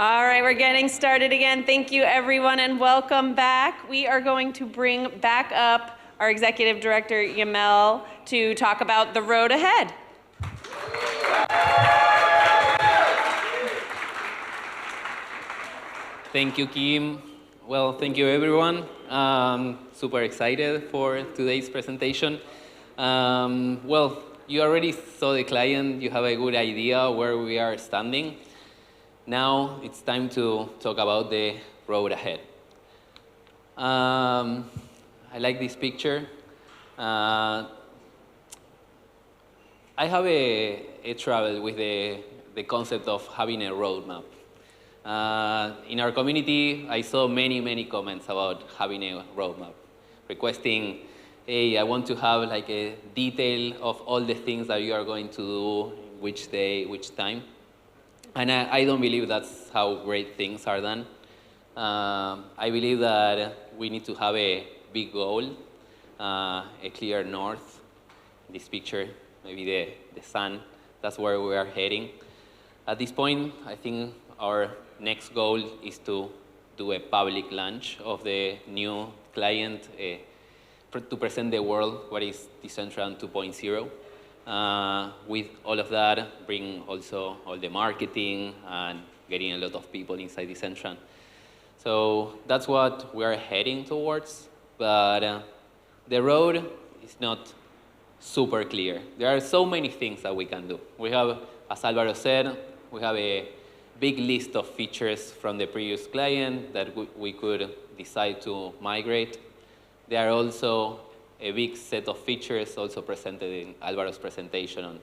All right, we're getting started again. Thank you, everyone, and welcome back. We are going to bring back up our Executive Director, Yemel, to talk about the road ahead. Thank you, Kim. Well, thank you, everyone. Super excited for today's presentation. Well, you already saw the client. You have a good idea where we are standing. Now it's time to talk about the road ahead. I like this picture. I have a trouble with the concept of having a roadmap. In our community, I saw many comments about having a roadmap, requesting, hey, I want to have like a detail of all the things that you are going to do, which day, which time. And I don't believe that's how great things are done. I believe that we need to have a big goal, a clear north. This picture, maybe the sun, that's where we are heading. At this point, I think our next goal is to do a public launch of the new client to present the world what is Decentraland 2.0. With all of that, bring also all the marketing and getting a lot of people inside Decentraland. So that's what we are heading towards, but the road is not super clear. There are so many things that we can do. We have, as Alvaro said, we have a big list of features from the previous client that we could decide to migrate. There are also a big set of features also presented in Alvaro's presentation.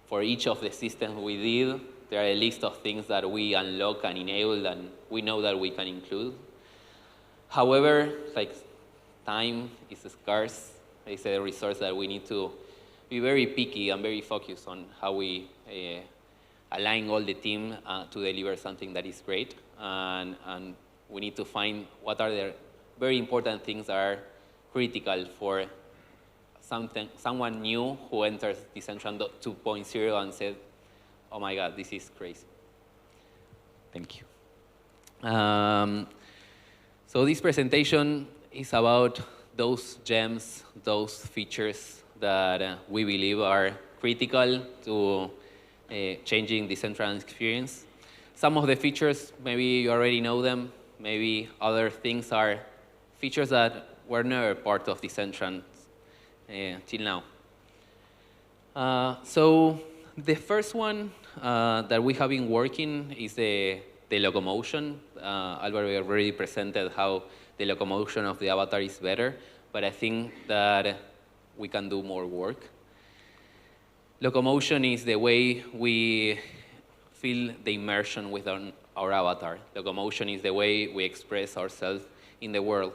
For each of the systems we did, there are a list of things that we unlock and enable and we know that we can include. However, like time is scarce. It's a resource that we need to be very picky and very focused on how we align all the team to deliver something that is great. And we need to find what are the very important things that are critical for someone new who enters Decentraland 2.0 and said, oh my God, this is crazy. Thank you. So this presentation is about those gems, those features that we believe are critical to changing Decentraland experience. Some of the features, maybe you already know them. Maybe other things are features that were never part of Decentraland till now. So the first one that we have been working is the locomotion. Alvaro already presented how the locomotion of the avatar is better, but I think that we can do more work. Locomotion is the way we feel the immersion with our avatar. Locomotion is the way we express ourselves in the world.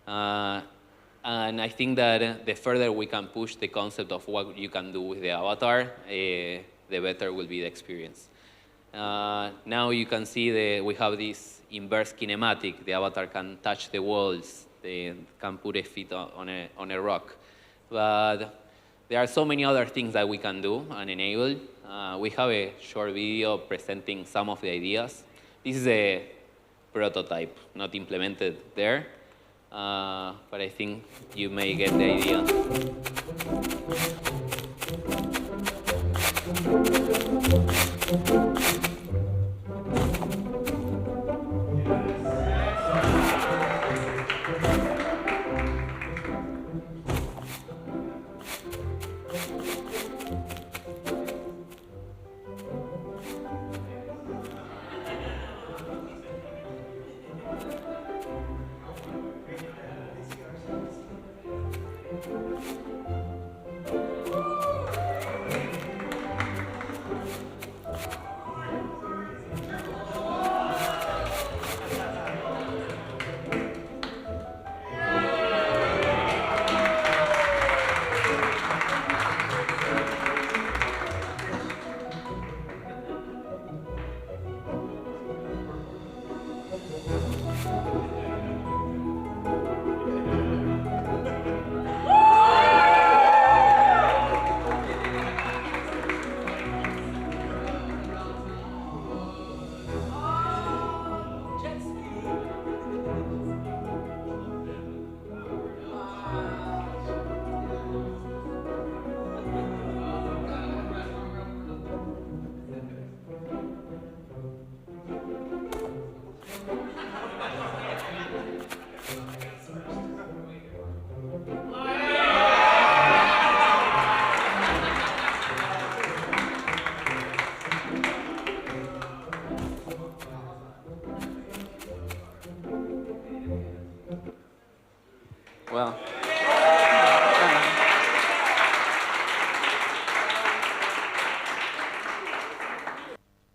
And I think that the further we can push the concept of what you can do with the avatar, the better will be the experience. Now you can see we have this inverse kinematic. The avatar can touch the walls. They can put a feet on a rock. But there are so many other things that we can do and enable. We have a short video presenting some of the ideas. This is a prototype, not implemented there. But I think you may get the idea.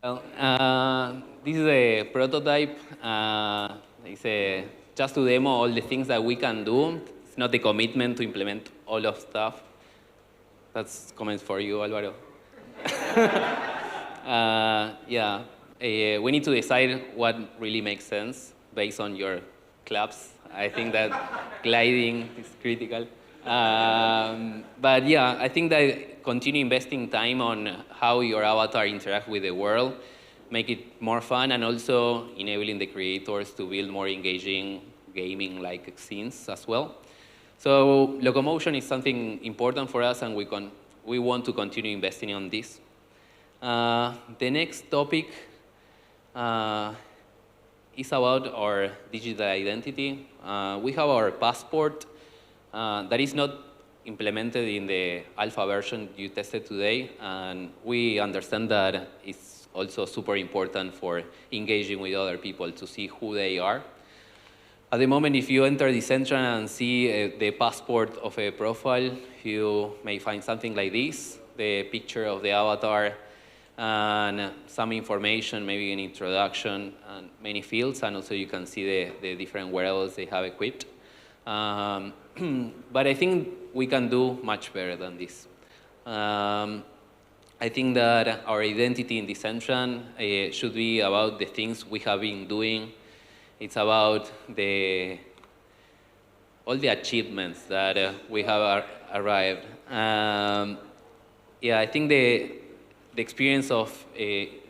Well, this is a prototype. Just to demo all the things that we can do. It's not a commitment to implement all of stuff. That's comments for you, Alvaro. Yeah, we need to decide what really makes sense based on your clubs. I think that gliding is critical. But yeah, I think that continue investing time on how your avatar interacts with the world, make it more fun, and also enabling the creators to build more engaging gaming-like scenes as well. So locomotion is something important for us, and we want to continue investing on this. The next topic is about our digital identity. We have our passport that is not implemented in the alpha version you tested today, and we understand that it's also super important for engaging with other people to see who they are. At the moment, if you enter Decentraland and see the passport of a profile, you may find something like this, the picture of the avatar, and some information, maybe an introduction, and many fields, and also you can see the different wearables they have equipped. But I think we can do much better than this. I think that our identity in Decentraland should be about the things we have been doing. It's about all the achievements that we have arrived. Yeah, I think the experience of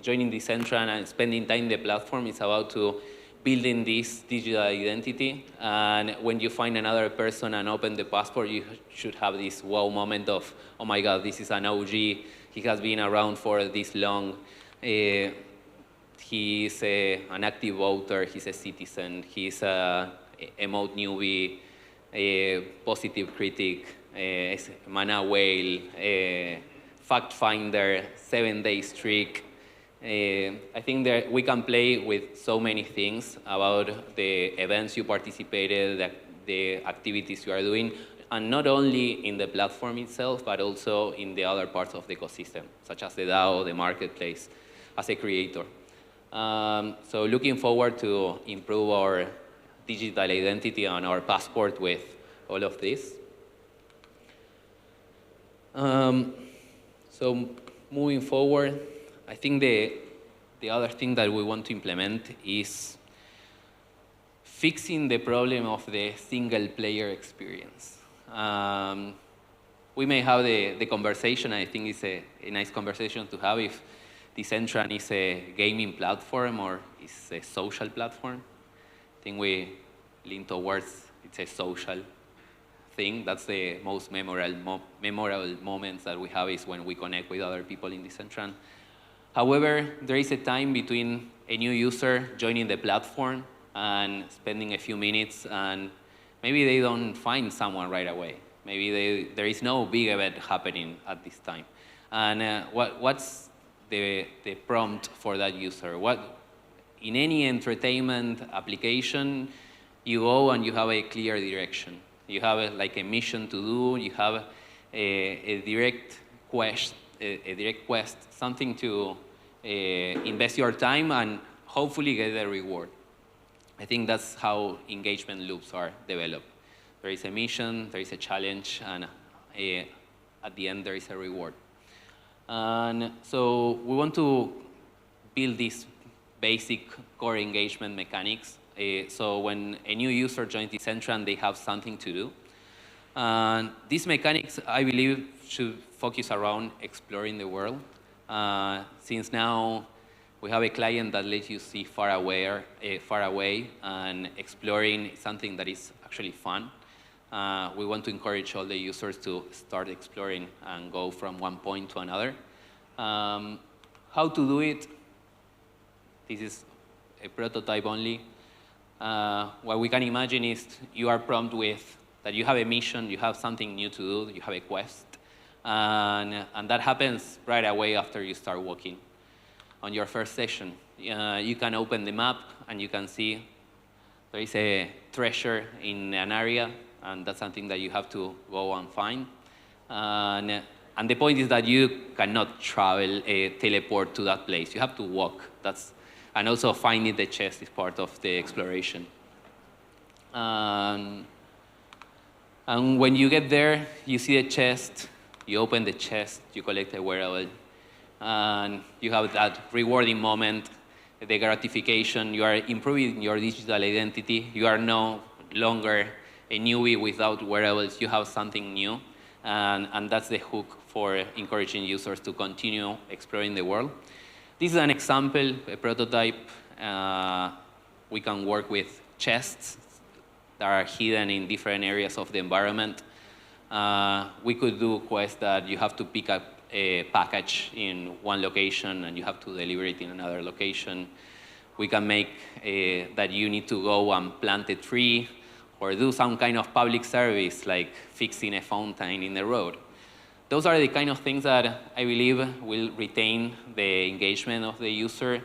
joining Decentraland and spending time in the platform is about to building this digital identity. And when you find another person and open the passport, you should have this wow moment of, oh my God, this is an OG. He has been around for this long. He's an active voter. He's a citizen. He's a emote newbie, a positive critic, a mana whale, a fact finder, 7-day streak. I think that we can play with so many things about the events you participated, the activities you are doing, and not only in the platform itself, but also in the other parts of the ecosystem, such as the DAO, the marketplace, as a creator. So looking forward to improve our digital identity and our passport with all of this. So moving forward, I think the other thing that we want to implement is fixing the problem of the single player experience. We may have the conversation, I think it's a nice conversation to have if Decentraland is a gaming platform or is a social platform. I think we lean towards it's a social thing. That's the most memorable moments that we have is when we connect with other people in Decentraland. However, there is a time between a new user joining the platform and spending a few minutes, and maybe they don't find someone right away. Maybe there is no big event happening at this time. And what's the prompt for that user? In any entertainment application, you go and you have a clear direction. You have like a mission to do. You have a direct quest, something to invest your time and hopefully get a reward. I think that's how engagement loops are developed. There is a mission, there is a challenge, and at the end there is a reward. And so we want to build these basic core engagement mechanics. So when a new user joins Decentraland, they have something to do. And these mechanics, I believe, should focus around exploring the world. Since now we have a client that lets you see far away, and exploring something that is actually fun. We want to encourage all the users to start exploring and go from one point to another. How to do it? This is a prototype only. What we can imagine is you are prompted with that you have a mission, you have something new to do, you have a quest, and that happens right away after you start walking. On your first session, you can open the map and you can see there is a treasure in an area, and that's something that you have to go and find. And And the point is that you cannot travel, teleport to that place. You have to walk. And also finding the chest is part of the exploration. And when you get there, you see the chest, you open the chest, you collect a wearable, and you have that rewarding moment, the gratification. You are improving your digital identity. You are no longer a newbie without wearables. You have something new, and that's the hook for encouraging users to continue exploring the world. This is an example, a prototype. We can work with chests that are hidden in different areas of the environment. We could do quests that you have to pick up a package in one location and you have to deliver it in another location. We can make that you need to go and plant a tree or do some kind of public service like fixing a fountain in the road. Those are the kind of things that I believe will retain the engagement of the user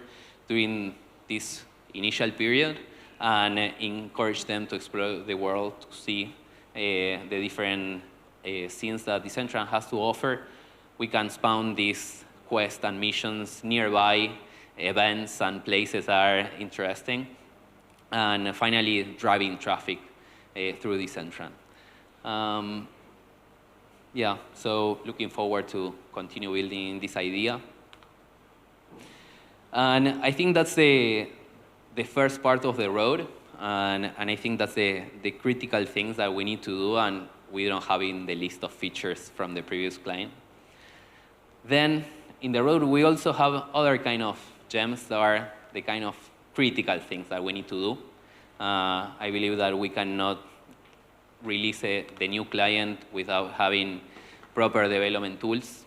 during this initial period and encourage them to explore the world, to see the different scenes that Decentraland has to offer. We can spawn these quests and missions nearby events and places that are interesting. And finally, driving traffic through Decentraland. Yeah, so looking forward to continue building this idea. And I think that's the first part of the road. And I think that's the critical things that we need to do and we don't have in the list of features from the previous client. Then in the road, we also have other kind of gems that are the kind of critical things that we need to do. I believe that we cannot release the new client without having proper development tools.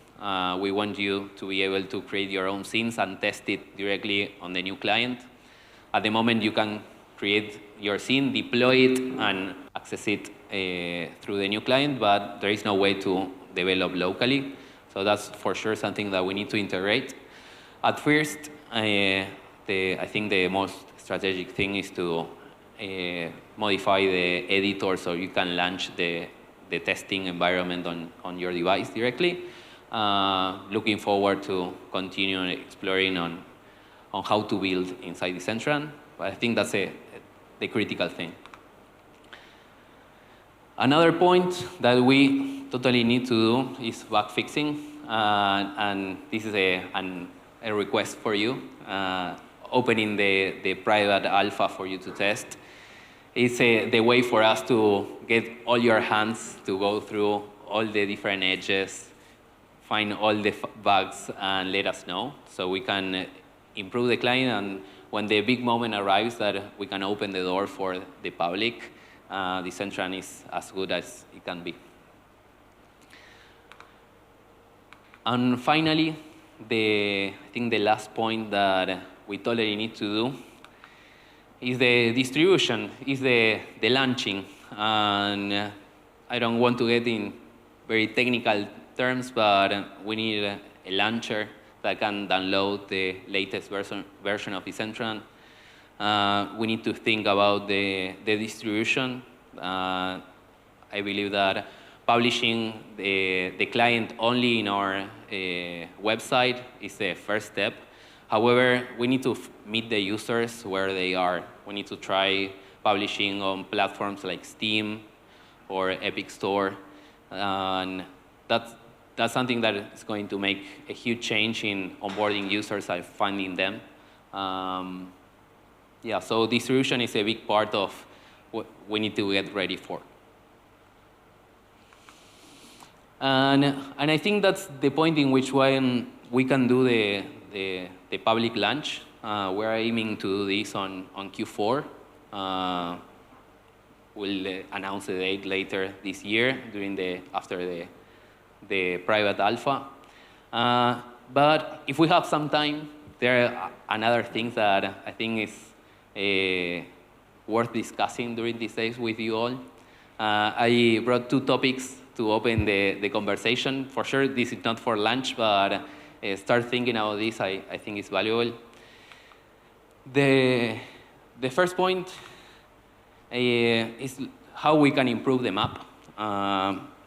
We want you to be able to create your own scenes and test it directly on the new client. At the moment, you can create your scene, deploy it, and access it through the new client, but there is no way to develop locally. So that's for sure something that we need to integrate. At first, I think the most strategic thing is to modify the editor so you can launch the testing environment on your device directly. Looking forward to continue exploring on how to build inside Decentraland. But I think that's the critical thing. Another point that we totally need to do is bug fixing. And this is a request for you. Opening the private alpha for you to test. It's the way for us to get all your hands to go through all the different edges, find all the bugs, and let us know so we can improve the client. And when the big moment arrives that we can open the door for the public, Decentraland is as good as it can be. And finally, I think the last point that we totally need to do is the distribution, is the launching. And I don't want to get in very technical terms, but we need a launcher that can download the latest version of Decentraland. We need to think about the distribution. I believe that publishing the client only in our website is the first step. However, we need to meet the users where they are. We need to try publishing on platforms like Steam or Epic Store. And that's something that is going to make a huge change in onboarding users and finding them. Yeah, so distribution is a big part of what we need to get ready for. And I think that's the point in which when we can do the public launch. We're aiming to do this on Q4. We'll announce the date later this year after the private alpha. But if we have some time, there are another things that I think is worth discussing during these days with you all. I brought two topics to open the conversation. For sure, this is not for lunch, but start thinking about this. I think it's valuable. The first point is how we can improve the map.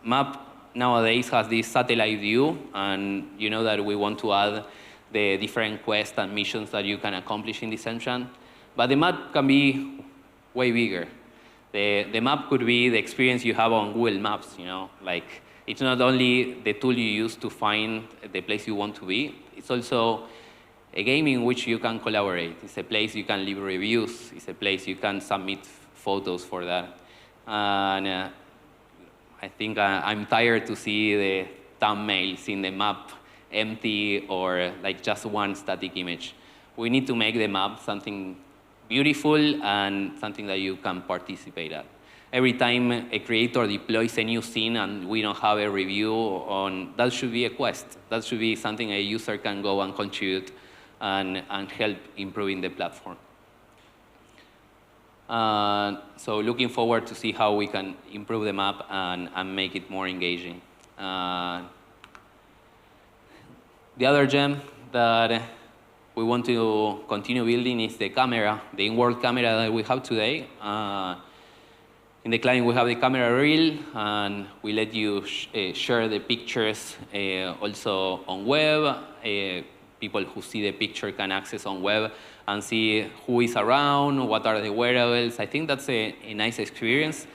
Map nowadays has this satellite view, and you know that we want to add the different quests and missions that you can accomplish in Decentraland. But the map can be way bigger. The map could be the experience you have on Google Maps, you know? Like, it's not only the tool you use to find the place you want to be, it's also a game in which you can collaborate. It's a place you can leave reviews. It's a place you can submit photos for that. And I think I'm tired to see the thumbnails in the map empty or like just one static image. We need to make the map something beautiful and something that you can participate at. Every time a creator deploys a new scene and we don't have a review on, that should be a quest. That should be something a user can go and contribute and help improving the platform. So looking forward to see how we can improve the map and make it more engaging. The other gem that we want to continue building is the camera, the in-world camera that we have today. In the client, we have the camera reel, and we let you share the pictures also on web. People who see the picture can access on web and see who is around, what are the wearables. I think that's a nice experience.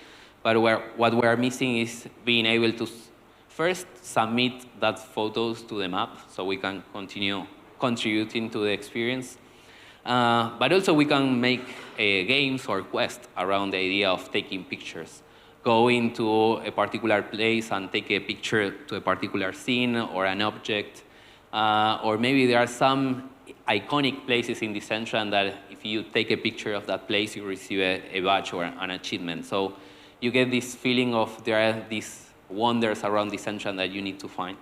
But what we're missing is being able to first submit that photos to the map so we can continue contributing to the experience. But also we can make games or quests around the idea of taking pictures. Go into a particular place and take a picture to a particular scene or an object. Or maybe there are some iconic places in Decentraland that if you take a picture of that place, you receive a badge or an achievement. So you get this feeling of there are these wonders around Decentraland that you need to find.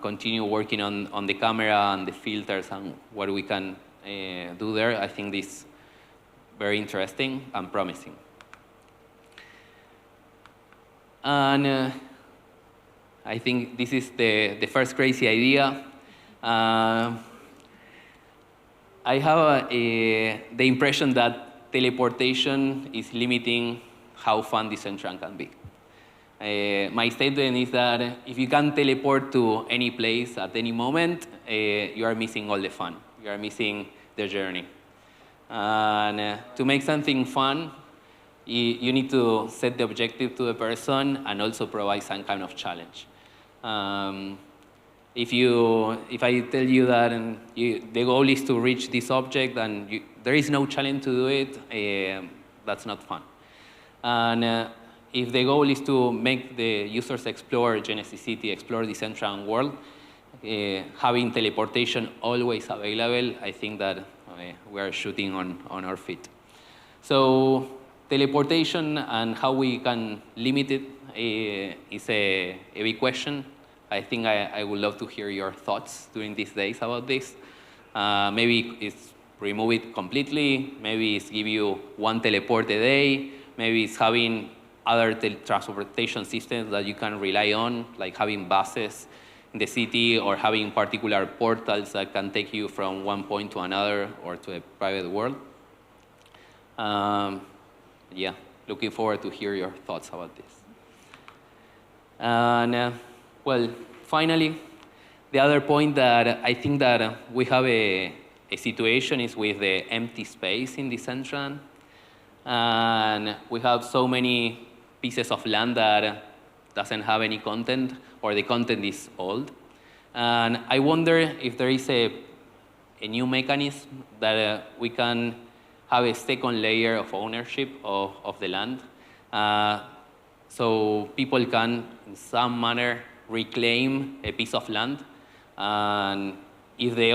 Continue working on the camera and the filters and what we can do there. I think this is very interesting and promising. And I think this is the first crazy idea. I have the impression that teleportation is limiting how fun Decentraland can be. My statement is that if you can teleport to any place at any moment, you are missing all the fun. You are missing the journey. And to make something fun, you need to set the objective to the person and also provide some kind of challenge. If I tell you that the goal is to reach this object and there is no challenge to do it, that's not fun. And if the goal is to make the users explore Genesis City, explore the Decentraland world, having teleportation always available, I think that we are shooting on our feet. So teleportation and how we can limit it is a big question. I think I would love to hear your thoughts during these days about this. Maybe it's remove it completely. Maybe it's give you one teleport a day. Maybe it's having other transportation systems that you can rely on, like having buses in the city or having particular portals that can take you from one point to another or to a private world. Yeah, looking forward to hear your thoughts about this. And well, finally, the other point that I think that we have a situation is with the empty space in Decentraland. And we have so many pieces of land that doesn't have any content, or the content is old. And I wonder if there is a new mechanism that we can have a second layer of ownership of the land. So people can, in some manner, reclaim a piece of land. And if the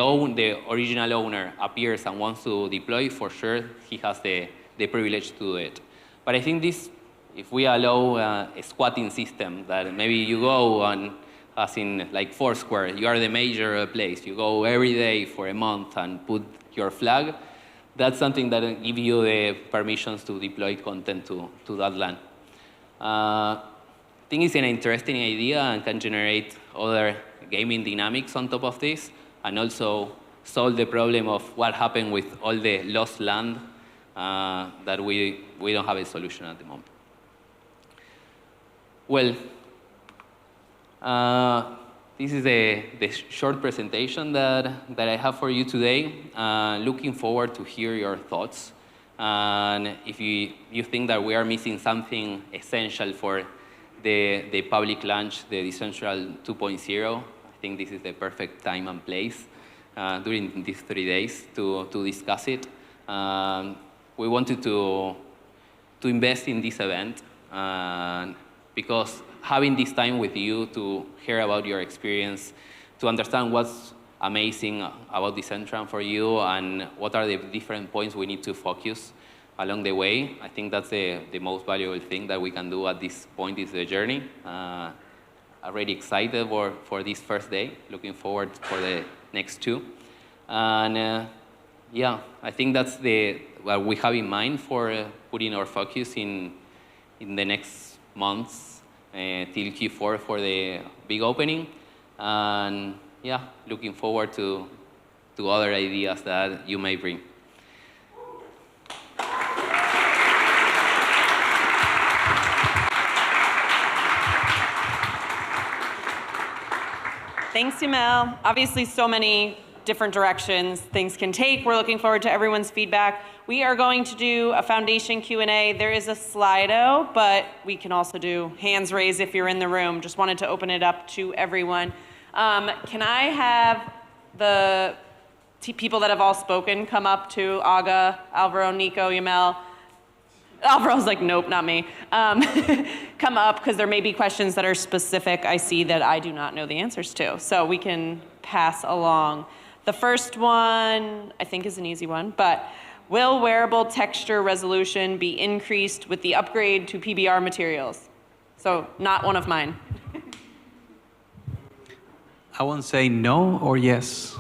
original owner appears and wants to deploy, for sure, he has the privilege to do it. But I think this, if we allow a squatting system, that maybe you go and, as in like Foursquare, you are the major place. You go every day for a month and put your flag. That's something that gives you the permissions to deploy content to that land. I think it's an interesting idea and can generate other gaming dynamics on top of this, and also solve the problem of what happened with all the lost land that we don't have a solution at the moment. Well, This is the short presentation that I have for you today. Looking forward to hear your thoughts. And if you think that we are missing something essential for the public launch, the Decentraland 2.0, I think this is the perfect time and place during these 3 days to discuss it. We wanted to invest in this event because having this time with you to hear about your experience, to understand what's amazing about Decentraland for you and what are the different points we need to focus along the way. I think that's the most valuable thing that we can do at this point is the journey. Already excited for this first day, looking forward for the next 2. And yeah, I think that's what we have in mind for putting our focus in the next months till Q4 for the big opening. And yeah, looking forward to other ideas that you may bring. Thanks, Yemel. Obviously, so many different directions things can take. We're looking forward to everyone's feedback. We are going to do a foundation Q&A. There is a Slido, but we can also do hands raised if you're in the room. Just wanted to open it up to everyone. Can I have the people that have all spoken come up to Aga, Alvaro, Nico, Yemel? Alvaro's like, nope, not me. Come up, because there may be questions that are specific I see that I do not know the answers to. So we can pass along. The first one, I think, is an easy one, but will wearable texture resolution be increased with the upgrade to PBR materials? So not one of mine. I won't say no or yes.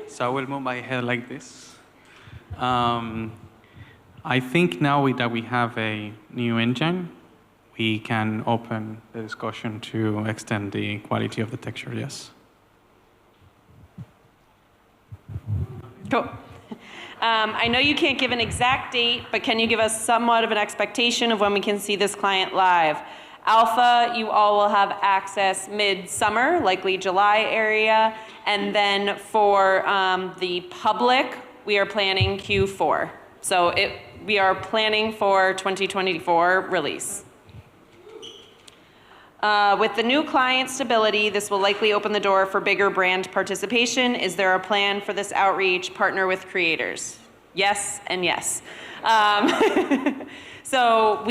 So I will move my head like this. I think now that we have a new engine, we can open the discussion to extend the quality of the texture, yes. Cool. I know you can't give an exact date, but can you give us somewhat of an expectation of when we can see this client live? Alpha, you all will have access mid-summer, likely July area. And then for the public, we are planning Q4. So we are planning for 2024 release. With the new client stability, this will likely open the door for bigger brand participation. Is there a plan for this outreach? Partner with creators? Yes and yes. So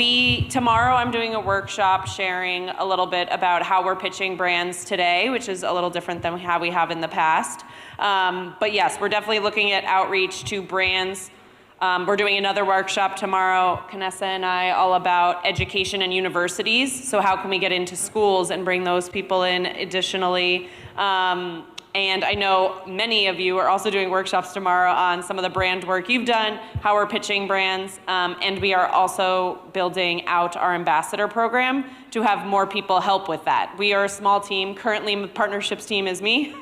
tomorrow I'm doing a workshop sharing a little bit about how we're pitching brands today, which is a little different than how we have in the past. But yes, we're definitely looking at outreach to brands. We're doing another workshop tomorrow, Kanessa and I, all about education and universities. So how can we get into schools and bring those people in additionally? And I know many of you are also doing workshops tomorrow on some of the brand work you've done, how we're pitching brands, and we are also building out our ambassador program to have more people help with that. We are a small team. Currently, the partnerships team is me.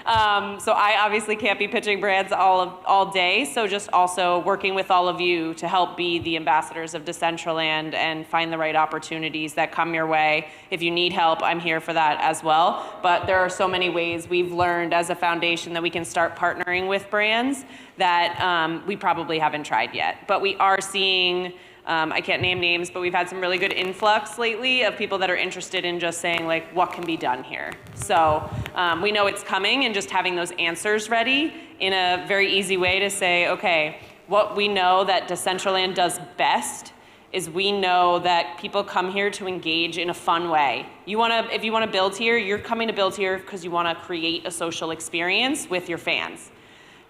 So I obviously can't be pitching brands all day, so just also working with all of you to help be the ambassadors of Decentraland and find the right opportunities that come your way. If you need help, I'm here for that as well. But there are so many ways we've learned as a foundation that we can start partnering with brands that we probably haven't tried yet. But we are seeing, I can't name names, but we've had some really good influx lately of people that are interested in just saying, like, what can be done here? So we know it's coming, and just having those answers ready in a very easy way to say, okay, what we know that Decentraland does best is we know that people come here to engage in a fun way. If you want to build here, you're coming to build here because you want to create a social experience with your fans.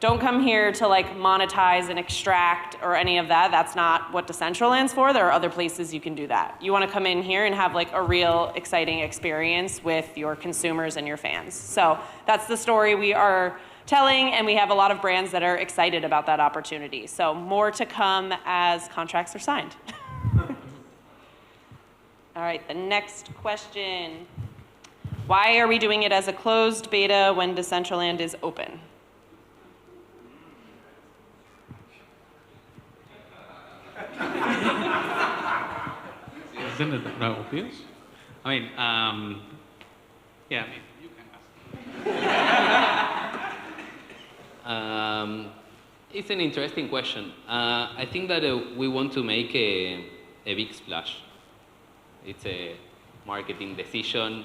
Don't come here to like monetize and extract or any of that. That's not what Decentraland's for. There are other places you can do that. You want to come in here and have like a real exciting experience with your consumers and your fans. So that's the story we are telling, and we have a lot of brands that are excited about that opportunity. So more to come as contracts are signed. All right, the next question. Why are we doing it as a closed beta when Decentraland is open? Isn't it that obvious? I mean, yeah, I mean, you can ask. It's an interesting question. I think that we want to make a big splash. It's a marketing decision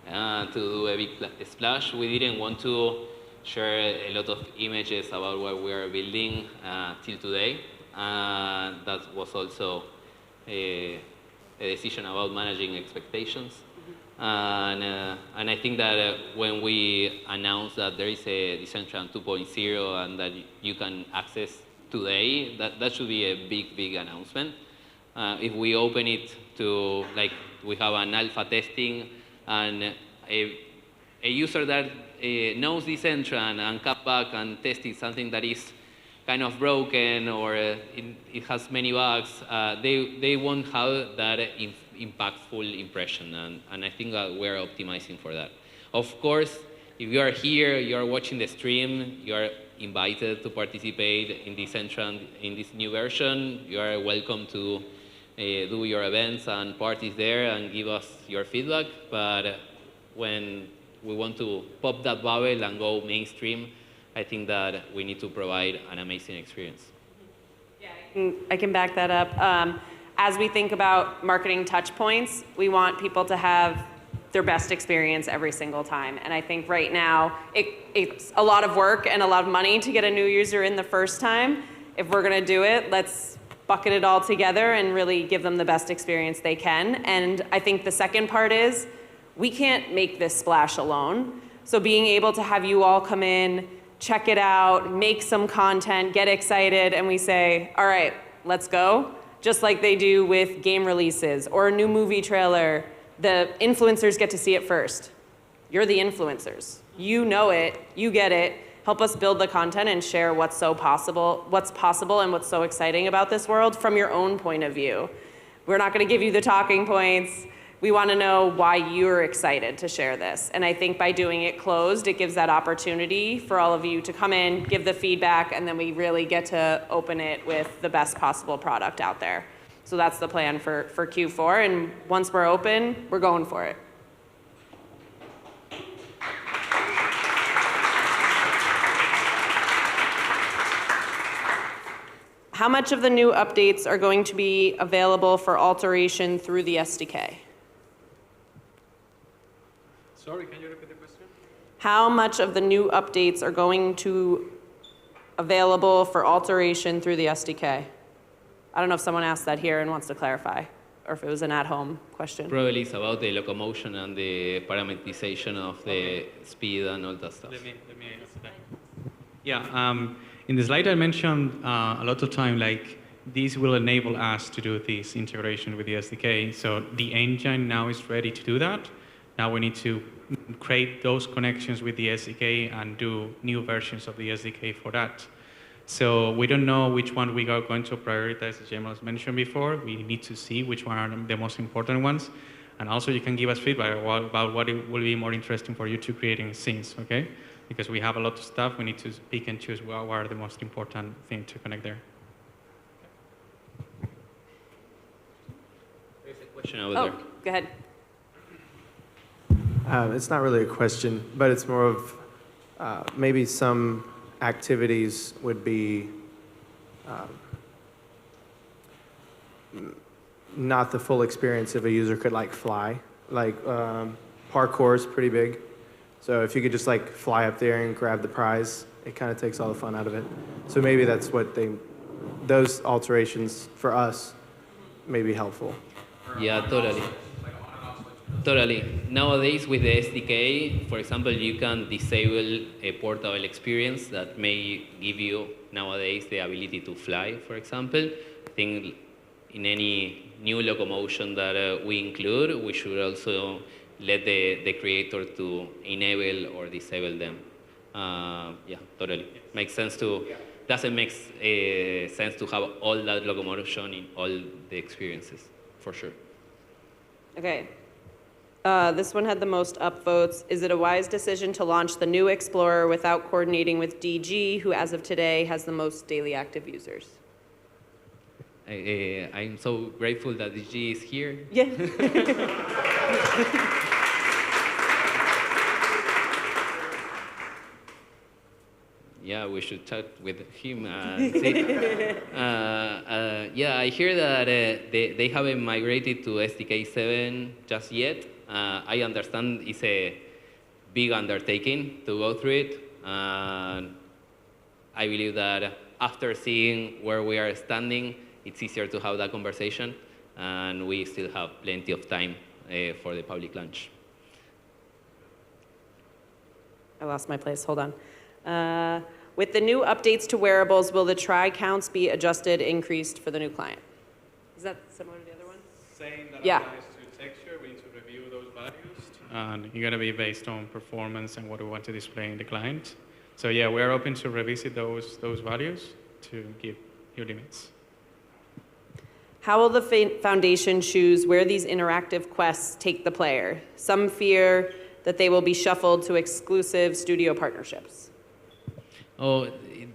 to do a big splash. We didn't want to share a lot of images about what we are building till today. That was also a decision about managing expectations. And I think that when we announce that there is a Decentraland 2.0 and that you can access today, that should be a big announcement. If we open it to, like, we have an alpha testing and a user that knows Decentraland and come back and tested something that is kind of broken or it has many bugs, they won't have that impactful impression, and I think that we're optimizing for that. Of course, if you are here, you are watching the stream, you are invited to participate in Decentraland in this new version. You are welcome to do your events and parties there and give us your feedback, but when we want to pop that bubble and go mainstream, I think that we need to provide an amazing experience. Yeah, I can back that up. As we think about marketing touch points, we want people to have their best experience every single time. And I think right now, it's a lot of work and a lot of money to get a new user in the first time. If we're gonna do it, let's bucket it all together and really give them the best experience they can. And I think the second part is, we can't make this splash alone. So being able to have you all come in, check it out, make some content, get excited, and we say, all right, let's go. Just like they do with game releases or a new movie trailer, the influencers get to see it first. You're the influencers. You know it, you get it. Help us build the content and share what's possible and what's so exciting about this world from your own point of view. We're not gonna give you the talking points. We want to know why you're excited to share this. And I think by doing it closed, it gives that opportunity for all of you to come in, give the feedback, and then we really get to open it with the best possible product out there. So that's the plan for Q4. And once we're open, we're going for it. How much of the new updates are going to be available for alteration through the SDK? Sorry, can you repeat the question? How much of the new updates are going to available for alteration through the SDK? I don't know if someone asked that here and wants to clarify, or if it was an at-home question. Probably it's about the locomotion and the parameterization of the speed and all that stuff. Let me answer that. Yeah, in the slide I mentioned a lot of time, like, this will enable us to do this integration with the SDK. So the engine now is ready to do that. Now we need to create those connections with the SDK and do new versions of the SDK for that. So we don't know which one we are going to prioritize, as Yemel has mentioned before. We need to see which one are the most important ones. And also you can give us feedback about what it will be more interesting for you to create in scenes, okay? Because we have a lot of stuff, we need to pick and choose what are the most important things to connect there. There's a question over there. Go ahead. It's not really a question, but it's more of maybe some activities would be not the full experience if a user could like fly. Like parkour is pretty big. So if you could just like fly up there and grab the prize, it kind of takes all the fun out of it. So maybe that's what those alterations for us may be helpful. Yeah, totally. Totally. Nowadays with the SDK, for example, you can disable a portable experience that may give you nowadays the ability to fly, for example. I think in any new locomotion that we include, we should also let the creator to enable or disable them. Yeah, totally. Makes sense to, doesn't make sense to have all that locomotion in all the experiences, for sure. Okay. This one had the most upvotes. Is it a wise decision to launch the new Explorer without coordinating with DG, who as of today has the most daily active users? I'm so grateful that DG is here. Yeah. Yeah, we should talk with him. See. Yeah, I hear that they haven't migrated to SDK 7 just yet. I understand it's a big undertaking to go through it. I believe that after seeing where we are standing, it's easier to have that conversation, and we still have plenty of time for the public launch. I lost my place, hold on. With the new updates to wearables, will the try counts be adjusted, increased for the new client? Is that similar to the other one? Same that Yeah. applies to texture. We need to review those values. And you're going to be based on performance and what we want to display in the client. So yeah, we're open to revisit those values to give new limits. How will the foundation choose where these interactive quests take the player? Some fear that they will be shuffled to exclusive studio partnerships. Oh,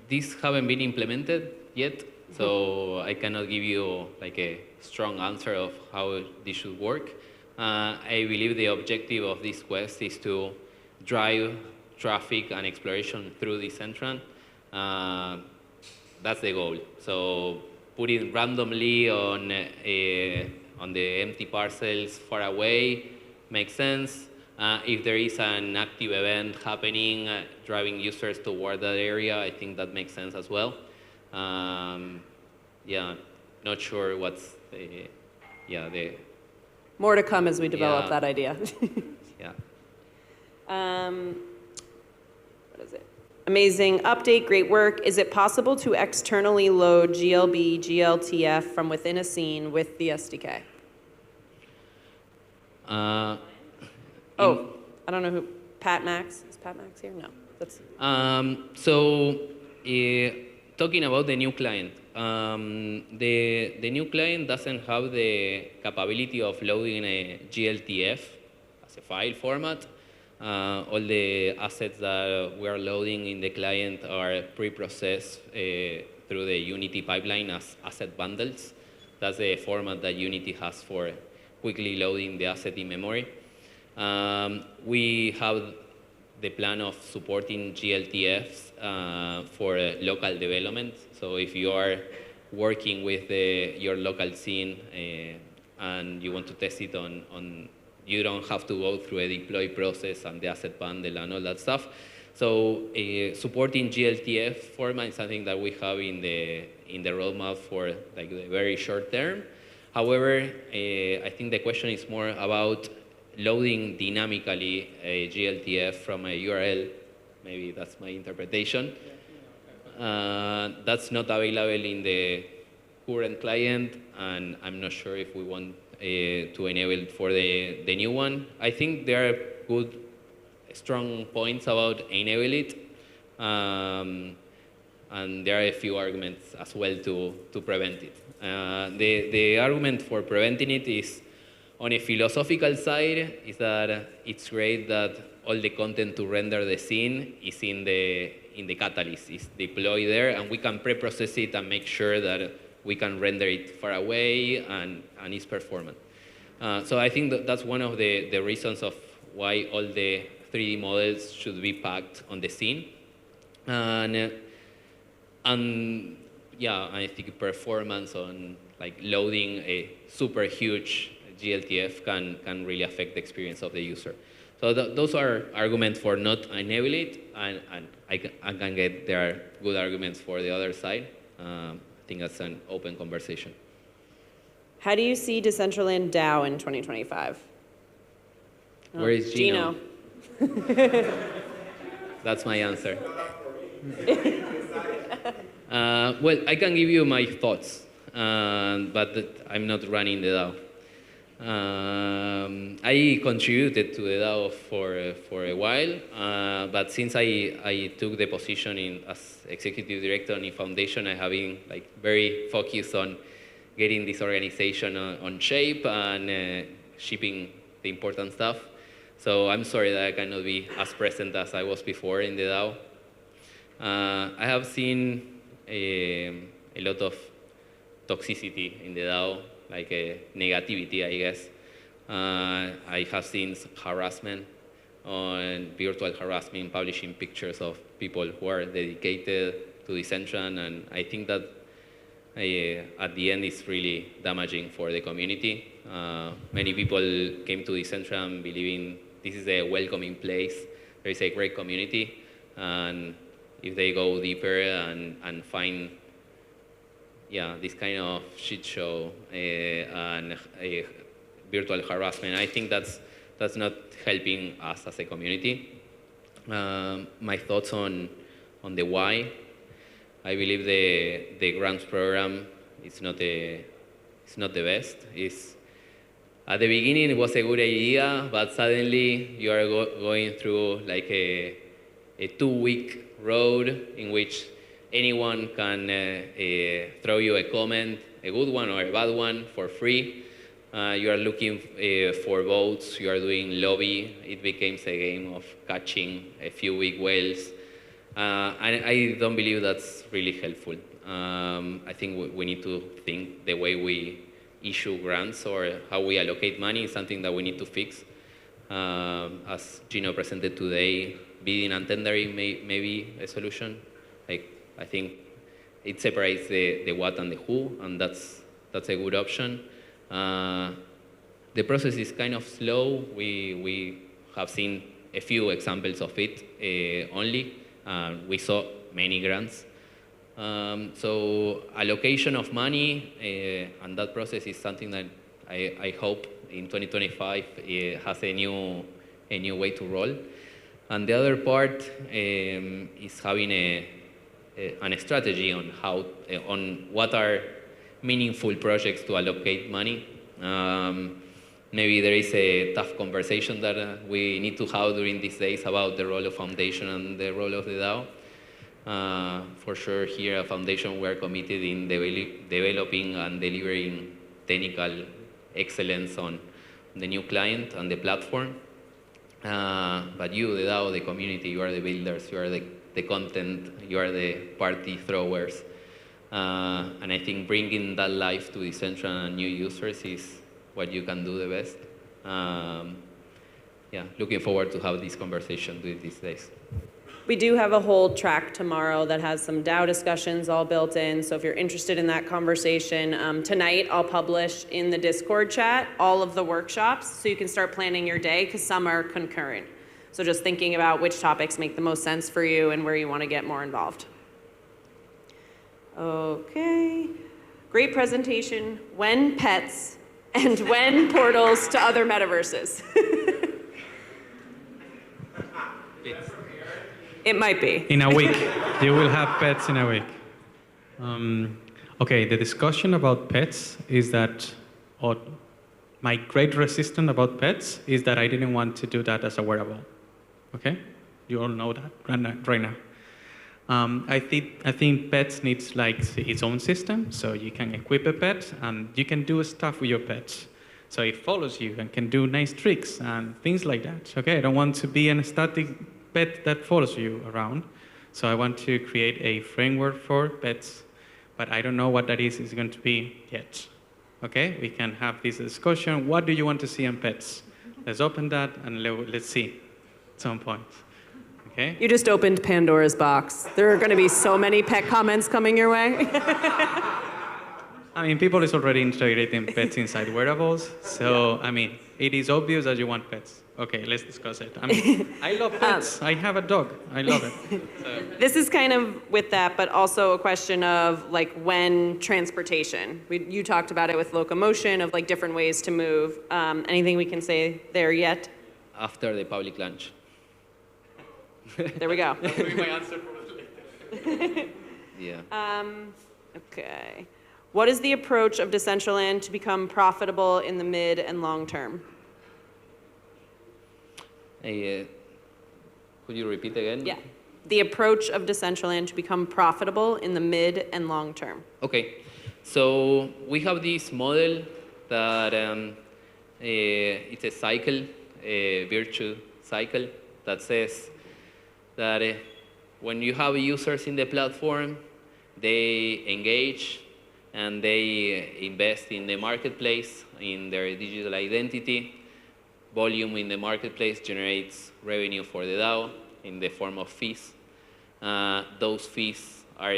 these haven't been implemented yet, so I cannot give you like a strong answer of how this should work. I believe the objective of this quest is to drive traffic and exploration through Decentraland. That's the goal. So putting randomly on the empty parcels far away makes sense. If there is an active event happening, driving users toward that area, I think that makes sense as well. Yeah, not sure what's the More to come as we develop Yeah. that idea. yeah. What is it? Amazing update, great work. Is it possible to externally load GLB, GLTF from within a scene with the SDK? Oh, I don't know who, Pat Max? Is Pat Max here? No, that's. Talking about the new client, the new client doesn't have the capability of loading a GLTF as a file format. All the assets that we are loading in the client are pre-processed through the Unity pipeline as asset bundles. That's the format that Unity has for quickly loading the asset in memory. We have the plan of supporting GLTFs for local development. So if you are working with your local scene and you want to test it on, you don't have to go through a deploy process and the asset bundle and all that stuff. So supporting GLTF format is something that we have in the roadmap for like the very short term. However, I think the question is more about loading dynamically a GLTF from a URL. Maybe that's my interpretation. That's not available in the current client, and I'm not sure if we want to enable it for the new one. I think there are good, strong points about enable it, and there are a few arguments as well to prevent it. The argument for preventing it is, on a philosophical side, is that it's great that all the content to render the scene is in the catalyst, is deployed there, and we can pre-process it and make sure that we can render it far away and it's performant. So I think that's one of the reasons of why all the 3D models should be packed on the scene. And yeah, I think performance on like loading a super huge GLTF can really affect the experience of the user. So those are arguments for not enable it, and I can get there are good arguments for the other side. I think that's an open conversation. How do you see Decentraland DAO in 2025? Where is Gino? That's my answer. Well, I can give you my thoughts, but I'm not running the DAO. I contributed to the DAO for a while, but since I took the position as executive director in the foundation, I have been like very focused on getting this organization on shape and shipping the important stuff. So I'm sorry that I cannot be as present as I was before in the DAO. I have seen a lot of toxicity in the DAO, like negativity, I guess. I have seen harassment on virtual harassment, publishing pictures of people who are dedicated to Decentraland, and I think that at the end it's really damaging for the community. Many people came to Decentraland believing this is a welcoming place, there is a great community, and if they go deeper and find this kind of shit show and virtual harassment, I think that's not helping us as a community. My thoughts on the why. I believe the grants program is not the best. At the beginning it was a good idea, but suddenly you are going through like a 2-week road in which anyone can throw you a comment, a good one or a bad one, for free. You are looking for votes, you are doing lobby. It becomes a game of catching a few big whales. And I don't believe that's really helpful. I think we need to think the way we issue grants or how we allocate money is something that we need to fix. As Gino presented today, bidding and tendering may be a solution. I think it separates the what and the who, and that's a good option. The process is kind of slow. We have seen a few examples of it only. We saw many grants. So allocation of money and that process is something that I hope in 2025 has a new way to roll. And the other part is having a strategy on on what are meaningful projects to allocate money. Maybe there is a tough conversation that we need to have during these days about the role of foundation and the role of the DAO. For sure, here at Foundation, we're committed in developing and delivering technical excellence on the new client and the platform. But you, the DAO, the community, you are the builders, you are the content, you are the party throwers. And I think bringing that life to Decentraland and new users is what you can do the best. Looking forward to have this conversation these days. We do have a whole track tomorrow that has some DAO discussions all built in, so if you're interested in that conversation, tonight I'll publish in the Discord chat all of the workshops so you can start planning your day, because some are concurrent. So just thinking about which topics make the most sense for you and where you want to get more involved. Okay, great presentation. When pets and when portals to other metaverses. It might be. In a week. You will have pets in a week. Okay, the discussion about pets is that, or my great resistance about pets is that I didn't want to do that as a wearable. Okay? You all know that right now. I think pets needs like its own system, so you can equip a pet and you can do stuff with your pets. So it follows you and can do nice tricks and things like that. Okay, I don't want to be a static pet that follows you around. So I want to create a framework for pets, but I don't know what that is going to be yet. Okay, we can have this discussion. What do you want to see in pets? Let's open that and let's see at some point. Okay? You just opened Pandora's box. There are going to be so many pet comments coming your way. I mean, people is already integrating pets inside wearables. So, I mean, it is obvious that you want pets. Okay, let's discuss it. I mean, I love pets. I have a dog. I love it. So. This is kind of with that, but also a question of like when transportation. You talked about it with locomotion, of like different ways to move. Anything we can say there yet? After the public launch. There we go. That will be my answer probably later. Yeah. Okay. What is the approach of Decentraland to become profitable in the mid and long term? Could you repeat again? Yeah. The approach of Decentraland to become profitable in the mid and long term. Okay. So we have this model that it's a cycle, a virtual cycle that says that when you have users in the platform, they engage and they invest in the marketplace, in their digital identity. volume in the marketplace generates revenue for the DAO in the form of fees. Those fees are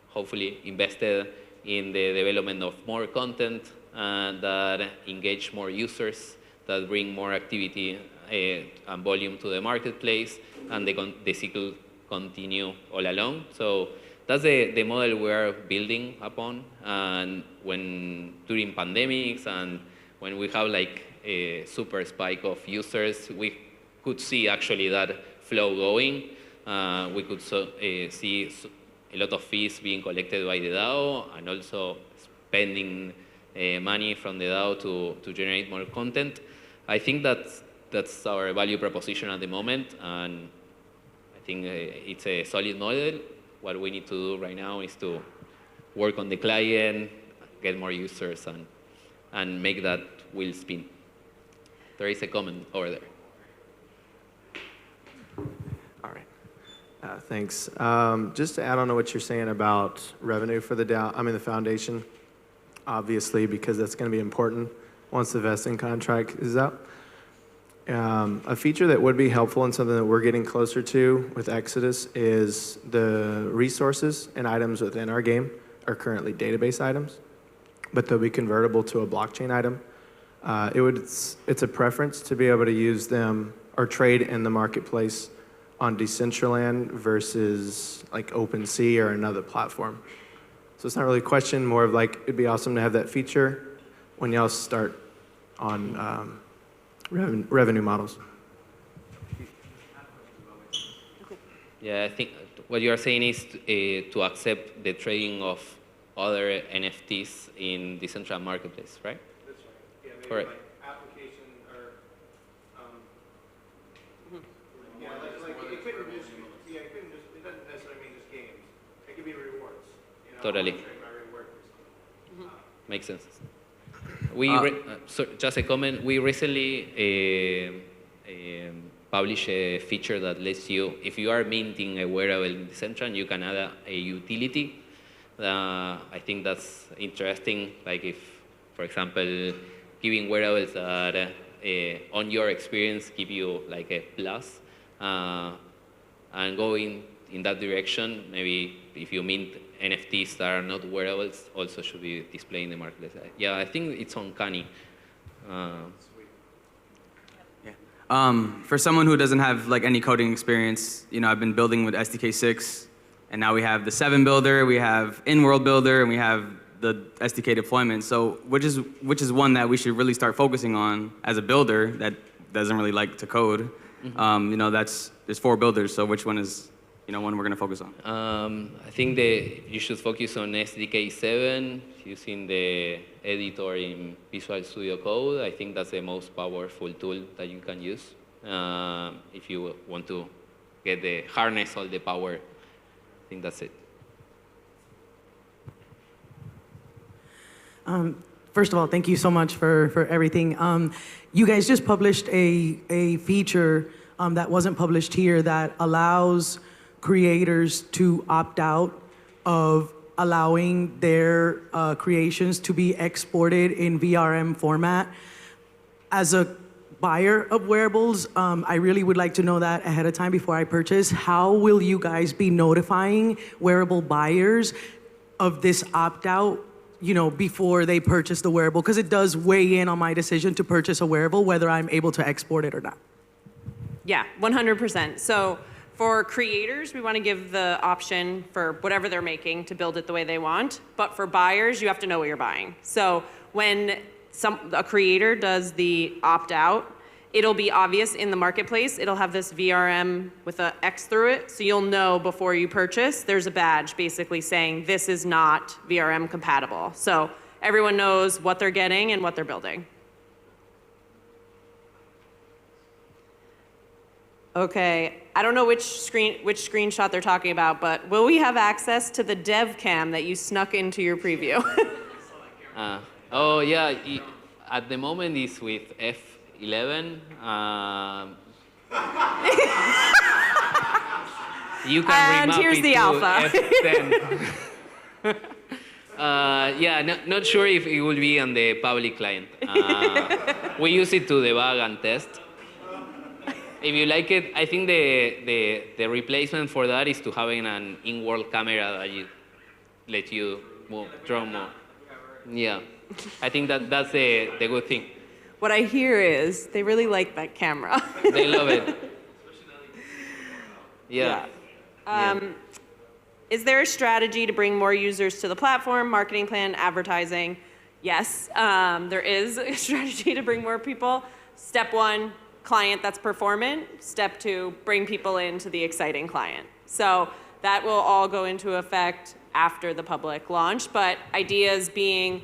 hopefully invested in the development of more content that engage more users, that bring more activity and volume to the marketplace, and the cycle continue all along. So that's the model we are building upon. And when during pandemics and when we have like a super spike of users, we could see actually that flow going. We could see a lot of fees being collected by the DAO and also spending money from the DAO to generate more content. I think that's our value proposition at the moment, and I think it's a solid model. What we need to do right now is to work on the client, get more users, and make that wheel spin. There is a comment over there. All right. Thanks. Just to add on to what you're saying about revenue for the DAO, the foundation, obviously, because that's going to be important once the vesting contract is out. A feature that would be helpful and something that we're getting closer to with Exodus is the resources and items within our game are currently database items, but they'll be convertible to a blockchain item. It's a preference to be able to use them or trade in the marketplace on Decentraland versus like OpenSea or another platform. So it's not really a question, more of like, it'd be awesome to have that feature when y'all start on revenue models. Yeah, I think what you are saying is to accept the trading of other NFTs in Decentraland marketplace, right? That's right. Yeah, maybe correct. Like application or, it doesn't necessarily mean just games. It could be rewards. Totally. Makes sense. So just a comment. We recently published a feature that lets you, if you are minting a wearable in Decentraland, you can add a utility. I think that's interesting. Like if, for example, giving wearables that on your experience give you like a plus, and going in that direction, maybe if you mint NFTs that are not wearables also should be displayed in the marketplace. Yeah, I think it's uncanny. For someone who doesn't have like any coding experience, I've been building with SDK 6, and now we have the 7 builder, we have in-world builder, and we have the SDK deployment. So which is one that we should really start focusing on as a builder that doesn't really like to code? Mm-hmm. There's 4 builders, so which one is one we're going to focus on? I think you should focus on SDK 7 using the editor in Visual Studio Code. I think that's the most powerful tool that you can use if you want to harness all the power. I think that's it. First of all, thank you so much for everything. You guys just published a feature that wasn't published here that allows creators to opt out of allowing their creations to be exported in VRM format. As a buyer of wearables, I really would like to know that ahead of time before I purchase. How will you guys be notifying wearable buyers of this opt-out, before they purchase the wearable? Because it does weigh in on my decision to purchase a wearable, whether I'm able to export it or not. Yeah, 100%. So for creators, we want to give the option for whatever they're making to build it the way they want. But for buyers, you have to know what you're buying. So when a creator does the opt-out, it'll be obvious in the marketplace. It'll have this VRM with an X through it. So you'll know before you purchase, there's a badge basically saying this is not VRM compatible. So everyone knows what they're getting and what they're building. Okay, I don't know which screenshot they're talking about, but will we have access to the dev cam that you snuck into your preview? Oh yeah, at the moment it's with F11. You can and remap here's it the to alpha. F10. Yeah, not sure if it will be on the public client. We use it to debug and test. If you like it, I think the replacement for that is to having an in-world camera that let you move, draw more. Yeah, I think that's the good thing. What I hear is they really like that camera. They love it. Yeah. Is there a strategy to bring more users to the platform, marketing plan, advertising? Yes, there is a strategy to bring more people. Step one, client that's performant. Step two, bring people into the exciting client. So that will all go into effect after the public launch, but ideas being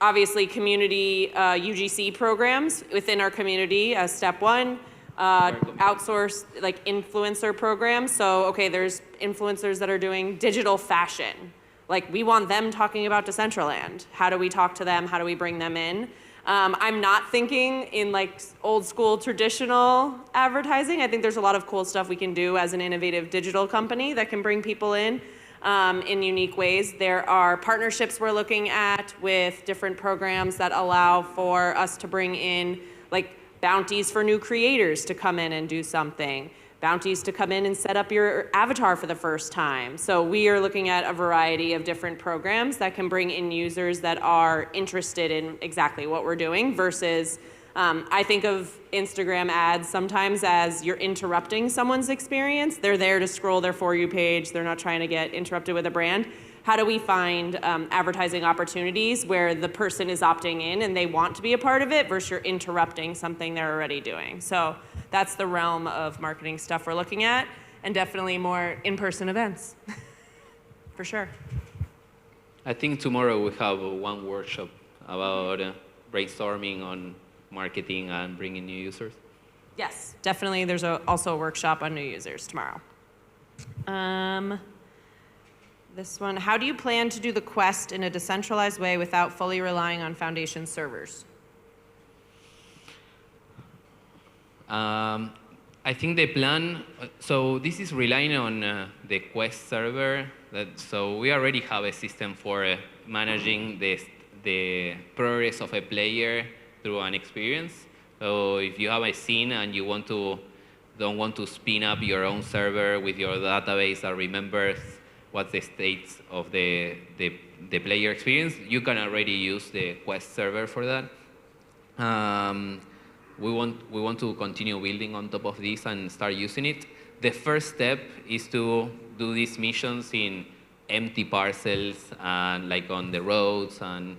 obviously community UGC programs within our community as step one. Outsource like influencer programs. So, okay, there's influencers that are doing digital fashion. Like we want them talking about Decentraland. How do we talk to them? How do we bring them in? I'm not thinking in like old school traditional advertising. I think there's a lot of cool stuff we can do as an innovative digital company that can bring people in unique ways. There are partnerships we're looking at with different programs that allow for us to bring in like bounties for new creators to come in and do something, bounties to come in and set up your avatar for the first time. So we are looking at a variety of different programs that can bring in users that are interested in exactly what we're doing versus, I think of Instagram ads sometimes as you're interrupting someone's experience. They're there to scroll their For You page. They're not trying to get interrupted with a brand. How do we find advertising opportunities where the person is opting in and they want to be a part of it versus you're interrupting something they're already doing? So that's the realm of marketing stuff we're looking at, and definitely more in-person events, for sure. I think tomorrow we have one workshop about brainstorming on marketing and bringing new users. Yes, definitely. There's also a workshop on new users tomorrow. This one, how do you plan to do the quest in a decentralized way without fully relying on Foundation servers? I think the plan, so this is relying on the Quest server. So we already have a system for managing the progress of a player through an experience. So if you have a scene and you don't want to spin up your own server with your database that remembers what's the state of the player experience, you can already use the Quest server for that. We want to continue building on top of this and start using it. The first step is to do these missions in empty parcels and like on the roads and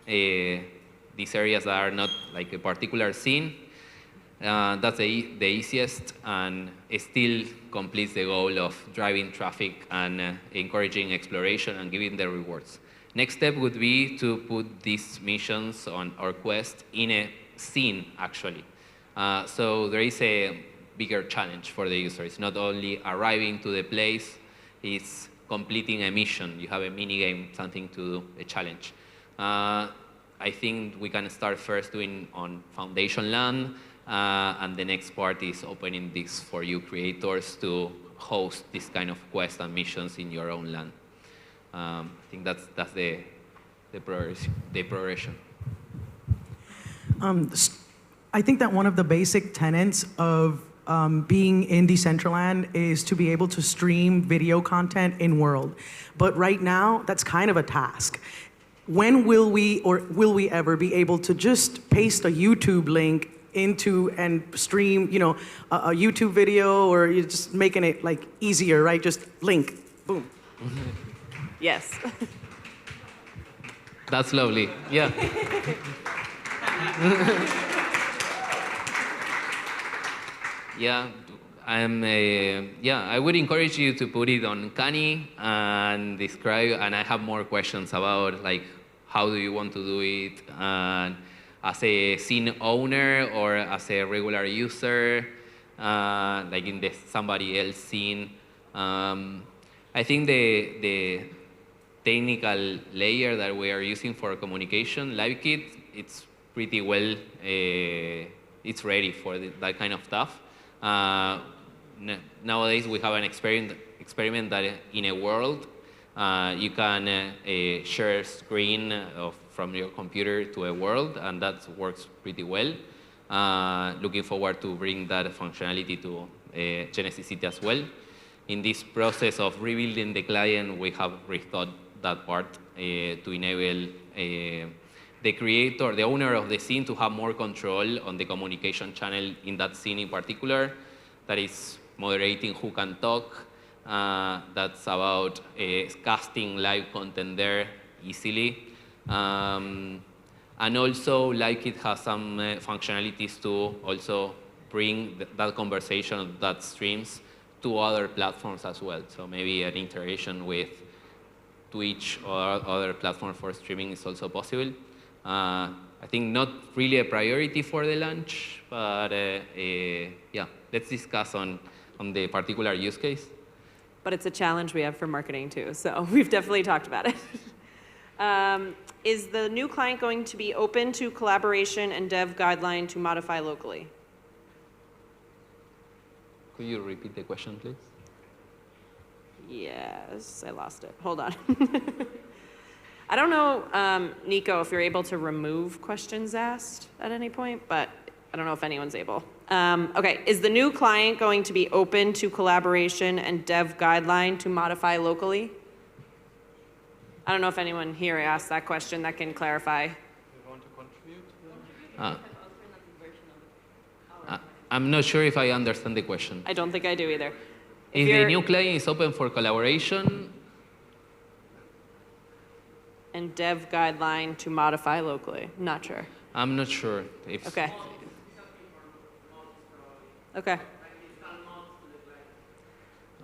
these areas that are not like a particular scene. That's the easiest, and it still completes the goal of driving traffic and encouraging exploration and giving the rewards. Next step would be to put these missions on our quest in a scene, actually. So there is a bigger challenge for the user. It's not only arriving to the place, it's completing a mission. You have a mini game, something to do, a challenge. I think we can start first doing on Foundation land, and the next part is opening this for you creators to host this kind of quests and missions in your own land. I think that's the progression. I think that one of the basic tenets of being in Decentraland is to be able to stream video content in world. But right now, that's kind of a task. When will we, or will we ever be able to just paste a YouTube link into and stream, a YouTube video, or you're just making it like easier, right? Just link, boom. Yes. That's lovely, yeah. Yeah, I would encourage you to put it on Kani and describe, and I have more questions about like how do you want to do it, and as a scene owner or as a regular user, like in the somebody else scene. I think the technical layer that we are using for communication, LiveKit, it's pretty well, it's ready for that kind of stuff. Nowadays we have an experiment that in a world You can share screen from your computer to a world, and that works pretty well. Looking forward to bring that functionality to Genesis City as well. In this process of rebuilding the client, we have rethought that part to enable the creator, the owner of the scene, to have more control on the communication channel in that scene in particular. That is moderating who can talk. That's about casting live content there easily. And also, like, it has some functionalities to also bring that conversation that streams to other platforms as well. So maybe an integration with Twitch or other platform for streaming is also possible. I think not really a priority for the launch, but yeah, let's discuss on the particular use case. But it's a challenge we have for marketing too, so we've definitely talked about it. Is the new client going to be open to collaboration and dev guideline to modify locally? Could you repeat the question, please? Yes, I lost it. Hold on. I don't know, Nico, if you're able to remove questions asked at any point, but I don't know if anyone's able. Okay, is the new client going to be open to collaboration and dev guideline to modify locally? I don't know if anyone here asked that question that can clarify. I'm not sure if I understand the question. I don't think I do either. If the new client is open for collaboration, and dev guideline to modify locally. Not sure. I'm not sure. If Okay. Okay.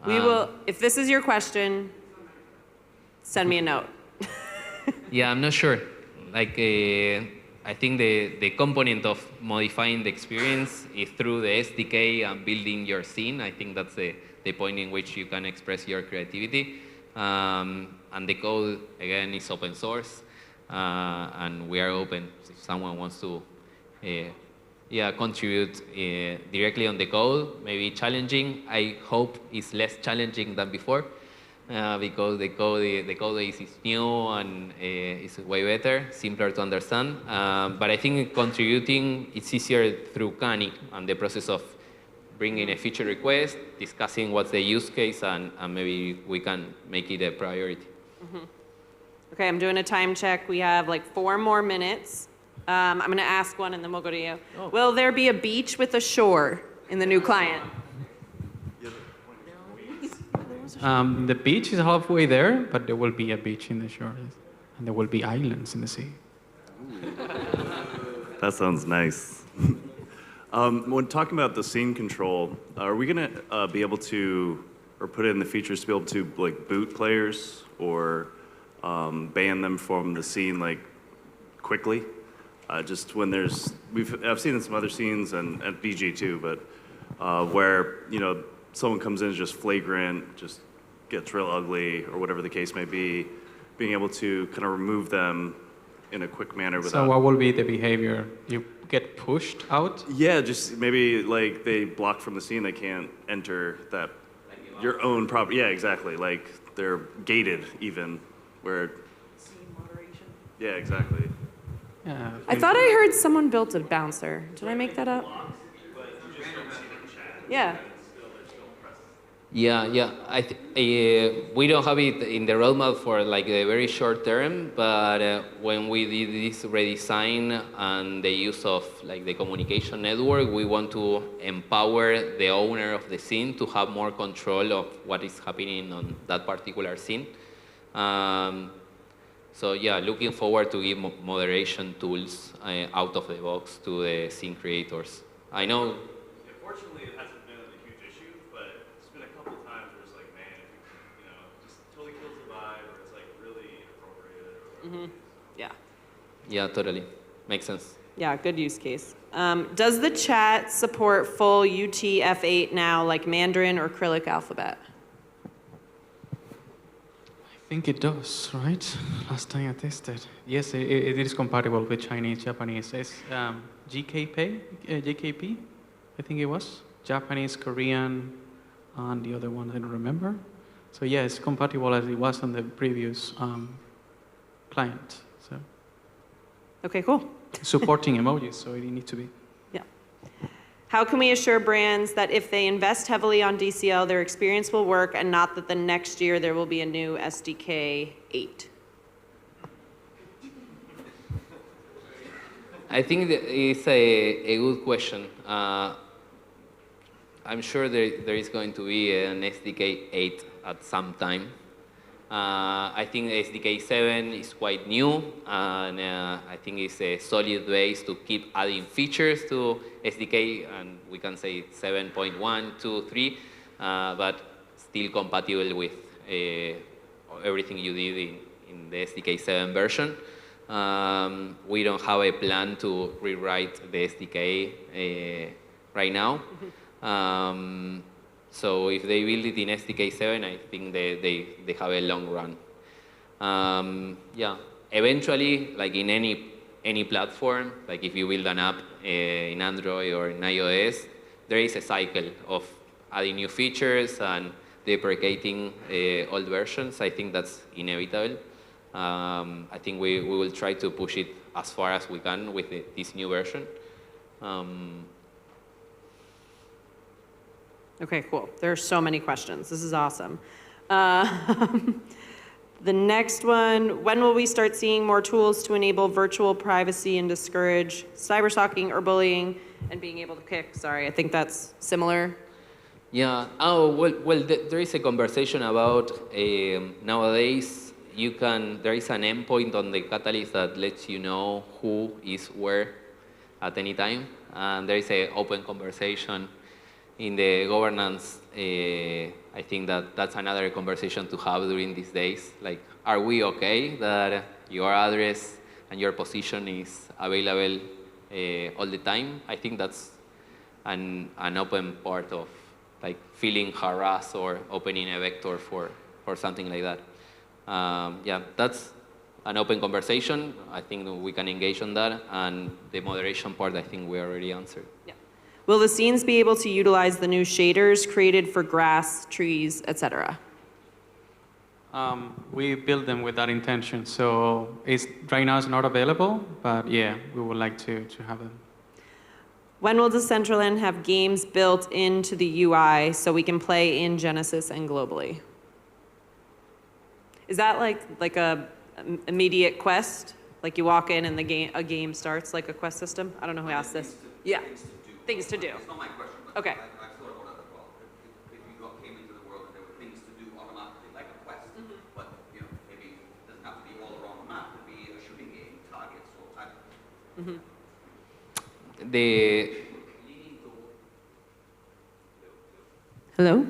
We will, if this is your question, send me a note. Yeah, I'm not sure. Like, I think the component of modifying the experience is through the SDK and building your scene. I think that's the point in which you can express your creativity. And the code, again, is open source. And we are open if someone wants to contribute directly on the code. Maybe challenging. I hope it's less challenging than before. Because the code base is new and is way better, simpler to understand. But I think contributing, it's easier through Kani and the process of bringing a feature request, discussing what's the use case, and maybe we can make it a priority. Mm-hmm. Okay, I'm doing a time check. We have like 4 more minutes. I'm going to ask one and then we'll go to you. Oh. Will there be a beach with a shore in the new client? The beach is halfway there, but there will be a beach in the shore, and there will be islands in the sea. That sounds nice. When talking about the scene control, are we going to be able to, or put in the features to be able to like boot players or ban them from the scene like quickly? Just when there's, I've seen in some other scenes and at BG too, but where someone comes in as just flagrant, just gets real ugly, or whatever the case may be, being able to kind of remove them in a quick manner without... So what will be the behavior? You get pushed out? Yeah, just maybe like they block from the scene, they can't enter that, your own property. Yeah, exactly. Like they're gated even, where... Scene moderation. Yeah, exactly. Yeah. I thought I heard someone built a bouncer. Did I make that up? Yeah. Yeah. We don't have it in the roadmap for like the very short term, but when we did this redesign and the use of like the communication network, we want to empower the owner of the scene to have more control of what is happening on that particular scene. So yeah, looking forward to give moderation tools out of the box to the scene creators. I know. Fortunately, it hasn't been a huge issue, but it's been a couple of times where it's like, man, just totally kills the vibe, or it's like really inappropriate. Yeah. Yeah, totally. Makes sense. Yeah, good use case. Does the chat support full UTF-8 now, like Mandarin or Cyrillic alphabet? I think it does, right? Last time I tested. Yes, it is compatible with Chinese, Japanese. It's GKP, I think it was. Japanese, Korean, and the other one I don't remember. So yeah, it's compatible as it was on the previous client. So Okay, cool. supporting emojis, so it needs to be. Yeah. How can we assure brands that if they invest heavily on DCL, their experience will work and not that the next year there will be a new SDK 8? I think that it's a good question. I'm sure there is going to be an SDK 8 at some time. I think SDK 7 is quite new, and I think it's a solid base to keep adding features to SDK, and we can say 7.1, 2, 3, but still compatible with everything you did in the SDK 7 version. We don't have a plan to rewrite the SDK right now. So if they build it in SDK 7, I think they have a long run. Yeah, eventually, like in any platform, like if you build an app in Android or in iOS, there is a cycle of adding new features and deprecating old versions. I think that's inevitable. I think we will try to push it as far as we can with this new version. Okay, cool. There are so many questions. This is awesome. The next one, when will we start seeing more tools to enable virtual privacy and discourage cyberstalking or bullying and being able to kick? Sorry, I think that's similar. Yeah. Oh, well, there is a conversation about nowadays there is an endpoint on the Catalyst that lets you know who is where at any time. And there is an open conversation in the governance. I think that's another conversation to have during these days. Like, are we okay that your address and your position is available all the time? I think that's an open part of like feeling harassed or opening a vector for something like that. Yeah, that's an open conversation. I think we can engage on that. And the moderation part, I think we already answered. Yeah. Will the scenes be able to utilize the new shaders created for grass, trees, etc.? We build them with that intention. So right now it's not available, but yeah, we would like to have them. When will Decentraland have games built into the UI so we can play in Genesis and globally? Is that like a immediate quest? Like you walk in and a game starts like a quest system? I don't know who asked this. Yeah. Things to do. It's not my question, but Okay. I've thought about it as well. If you came into the world and there were things to do automatically, like a quest, but maybe it doesn't have to be all around the map. It could be a shooting game, targets, or type. Hello?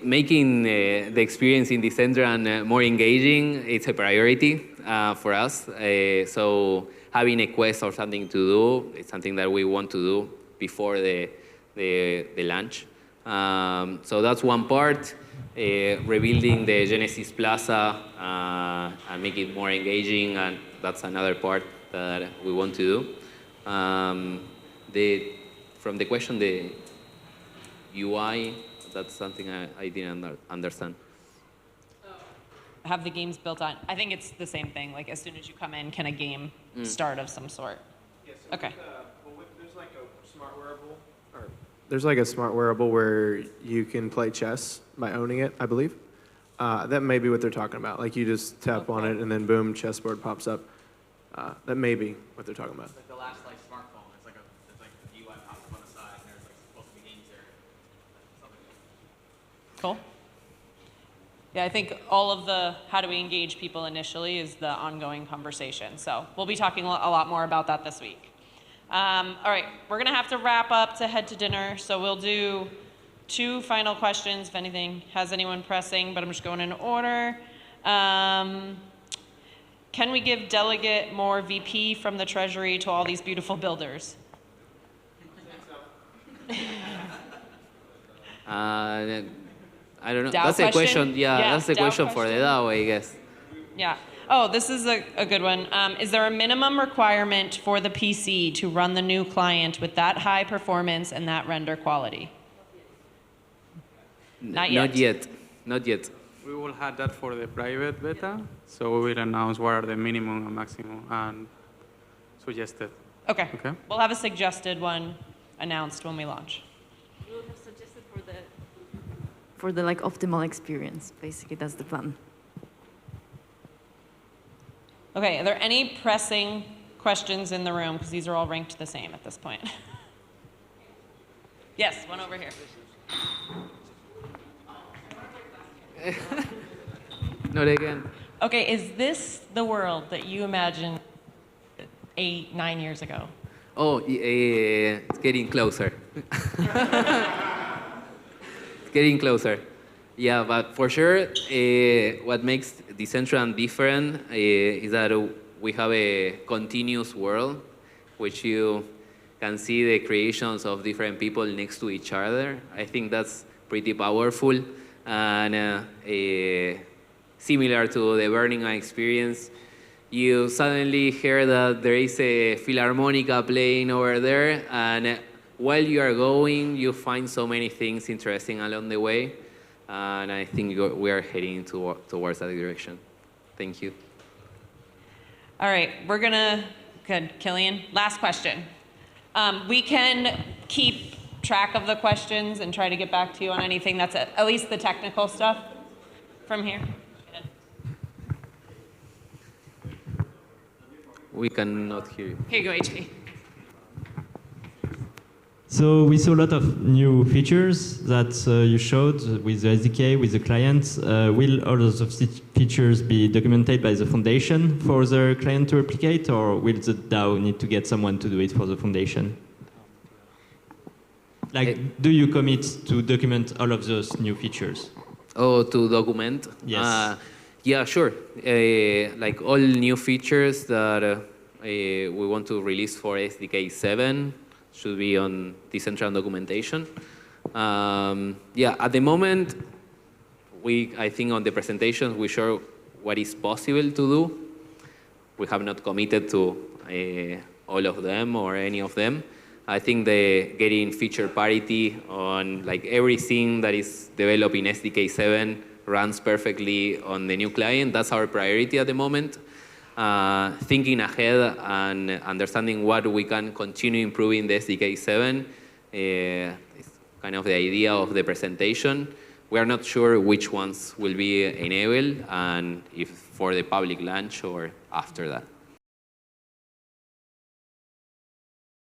Making the experience in Decentraland more engaging, it's a priority for us. So having a quest or something to do, it's something that we want to do before the launch. So that's one part. Rebuilding the Genesis Plaza and make it more engaging, and that's another part that we want to do. From the question, the UI, that's something I didn't understand. Have the games built on. I think it's the same thing. Like as soon as you come in, can a game start of some sort? Yes. Okay. There's like a smart wearable. There's like a smart wearable where you can play chess by owning it, I believe. That may be what they're talking about. Like you just tap on it and then boom, chessboard pops up. That may be what they're talking about. It's like the last smartphone. It's like the UI pops up on the side, and there's supposed to be games there. Cool. Yeah, I think all of the how do we engage people initially is the ongoing conversation. So we'll be talking a lot more about that this week. All right, we're gonna have to wrap up to head to dinner. So we'll do 2 final questions if anything has anyone pressing, but I'm just going in order. Can we give delegate more VP from the Treasury to all these beautiful builders? I don't know. DAO That's a question? question. Yeah, that's the DAO question for the question. DAO, I guess. Yeah. Oh, this is a good one. Is there a minimum requirement for the PC to run the new client with that high performance and that render quality? Not yet. Not yet. Not yet. We will have that for the private beta, so we will announce what are the minimum and maximum and suggested. Okay. Okay. We'll have a suggested one announced when we launch. We will have suggested for the like optimal experience. Basically, that's the plan. Okay, are there any pressing questions in the room? Because these are all ranked the same at this point. Yes, one over here. Not again. Okay, is this the world that you imagined 8, 9 years ago? Oh, it's getting closer. It's getting closer. Yeah, but for sure, what makes Decentraland different is that we have a continuous world, which you can see the creations of different people next to each other. I think that's pretty powerful. And similar to the Burning Man experience, you suddenly hear that there is a Philharmonica playing over there, and while you are going, you find so many things interesting along the way, and I think we are heading towards that direction. Thank you. All right, we're gonna, good, Killian, last question. We can keep track of the questions and try to get back to you on anything that's at least the technical stuff from here. We cannot hear you. Here you go, HP. So we saw a lot of new features that you showed with the SDK, with the client. Will all of those features be documented by the foundation for the client to replicate, or will the DAO need to get someone to do it for the foundation? Like, do you commit to document all of those new features? Oh, to document? Yes. Yeah, sure. Like all new features that we want to release for SDK 7 should be on Decentraland documentation. Yeah, at the moment, I think on the presentations, we show what is possible to do. We have not committed to all of them or any of them. I think getting feature parity on like everything that is developed in SDK 7 runs perfectly on the new client. That's our priority at the moment. Thinking ahead and understanding what we can continue improving the SDK 7 is kind of the idea of the presentation. We are not sure which ones will be enabled and if for the public launch or after that.